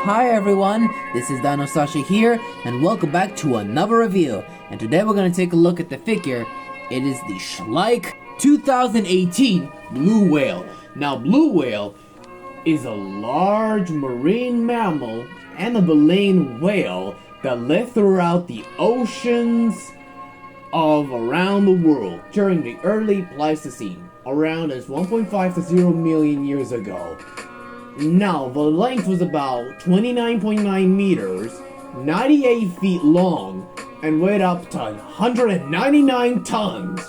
Hi everyone, this is DinoSasha here, and welcome back to another review. And today we're going to take a look at the figure. It is the Schleich 2018 blue whale. Now, blue whale is a large marine mammal and a baleen whale that live throughout the oceans of around the world during the early Pleistocene, around as 1.5 to 0 million years ago. Now, the length was about 29.9 meters, 98 feet long, and weighed up to 199 tons,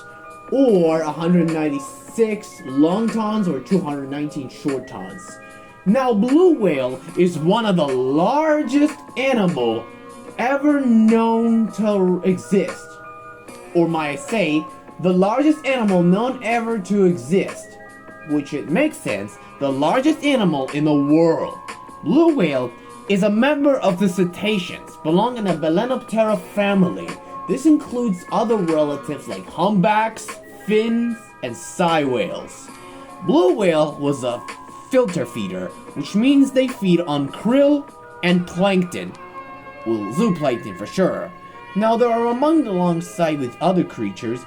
or 196 long tons, or 219 short tons. Now, blue whale is one of the largest animal ever known to exist. Or might I say, the largest animal known ever to exist. Which it makes sense, the largest animal in the world. Blue whale is a member of the cetaceans, belonging in the Balenoptera family. This includes other relatives like humpbacks, fins, and sei whales. Blue whale was a filter feeder, which means they feed on krill and plankton. Well, zooplankton for sure. Now, they are among alongside with other creatures,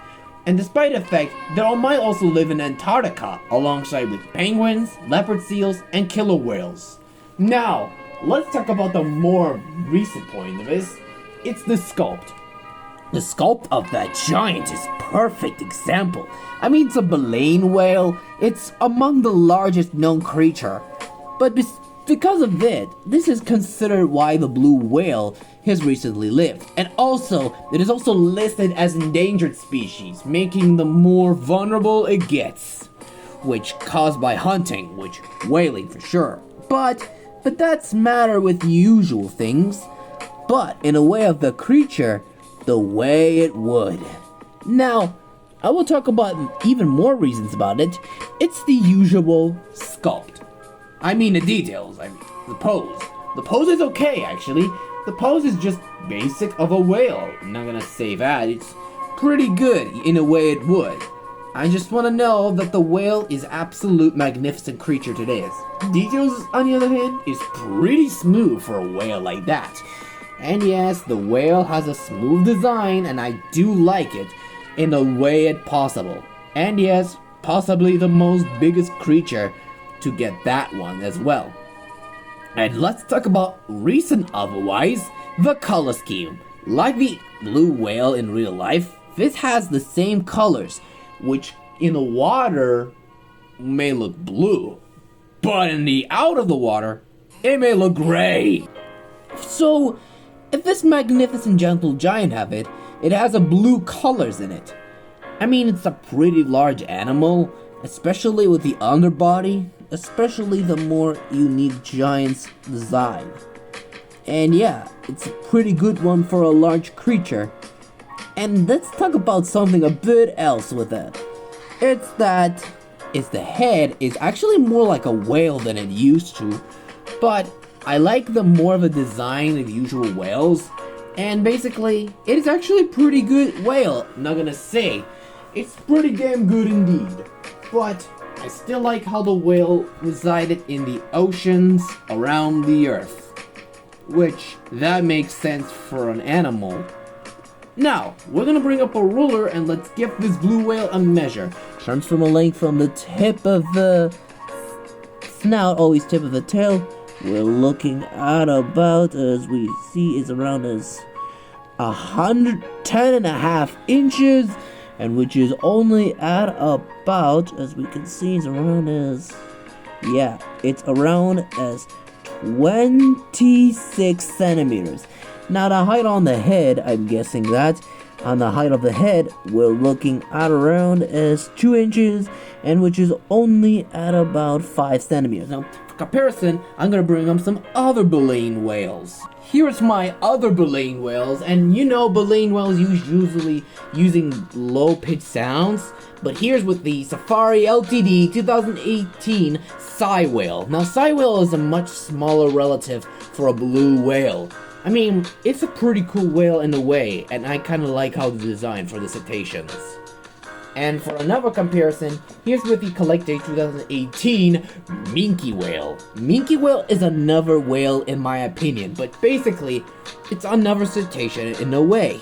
and despite the fact, they might also live in Antarctica, alongside with penguins, leopard seals, and killer whales. Now, let's talk about the more recent point of this. It's the sculpt. The sculpt of that giant is perfect example. I mean, it's a baleen whale. It's among the largest known creature. But because of that, this is considered why the blue whale has recently lived. And also, it is also listed as endangered species, making them more vulnerable it gets. Which caused by hunting, which whaling for sure. But that's matter with usual things. But in a way of the creature, the way it would. Now, I will talk about even more reasons about it. It's the usual sculpt. I mean the details, the pose. The pose is okay, actually. The pose is just basic of a whale. I'm not gonna say that. It's pretty good in a way it would. I just want to know that the whale is absolute magnificent creature today. Details, on the other hand, is pretty smooth for a whale like that. And yes, the whale has a smooth design, and I do like it in the way it possible. And yes, possibly the most biggest creature to get that one as well. And let's talk about recent otherwise, the color scheme. Like the blue whale in real life, this has the same colors, which in the water may look blue, but in the out of the water, it may look gray. So, if this magnificent gentle giant have it, it has a blue colors in it. I mean, it's a pretty large animal, especially with the underbody, especially the more unique giant's design. And yeah, it's a pretty good one for a large creature. And let's talk about something a bit else with it. It's the head is actually more like a whale than it used to, but I like the more of a design of usual whales, and basically, it is actually a pretty good whale, I'm not gonna say. It's pretty damn good indeed, but I still like how the whale resided in the oceans around the earth, which that makes sense for an animal. Now, we're gonna bring up a ruler and let's give this blue whale a measure. Starts from a length from the tip of the snout, always tip of the tail. We're looking at about, as we see, is around as 110.5 inches, and which is only at about, as we can see, is around as, yeah, it's around as 26 centimeters. Now the height on the head, I'm guessing that, on the height of the head, we're looking at around as 2 inches, and which is only at about 5 centimeters. Now, for comparison, I'm gonna bring up some other baleen whales. Here's my other baleen whales, and you know baleen whales usually using low-pitched sounds, but here's with the Safari Ltd 2018 sei whale. Now, sei whale is a much smaller relative for a blue whale. I mean, it's a pretty cool whale in a way, and I kind of like how the design for the cetaceans. And for another comparison, here's with the Collect Day 2018 Minke Whale. Minke Whale is another whale in my opinion, but basically, it's another cetacean in a way.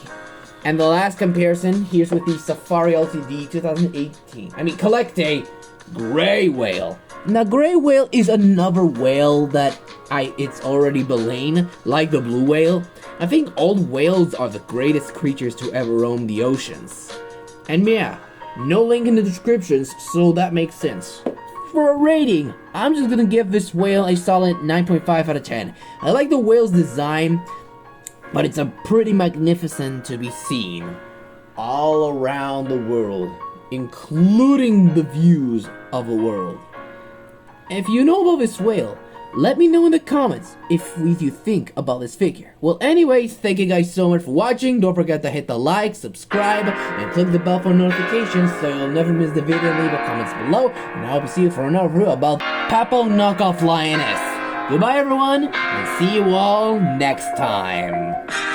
And the last comparison, here's with the Safari Ltd 2018, Collect Day Gray Whale. Now, gray whale is another whale that it's already belaying, like the blue whale. I think all whales are the greatest creatures to ever roam the oceans. And yeah, no link in the descriptions, so that makes sense. For a rating, I'm just gonna give this whale a solid 9.5 out of 10. I like the whale's design, but it's a pretty magnificent to be seen all around the world, including the views of the world. If you know about this whale, let me know in the comments what you think about this figure. Well, anyways, thank you guys so much for watching. Don't forget to hit the like, subscribe, and click the bell for notifications so you'll never miss the video and leave a comments below. And I hope to see you for another review about Papo Knockoff Lioness. Goodbye everyone, and see you all next time.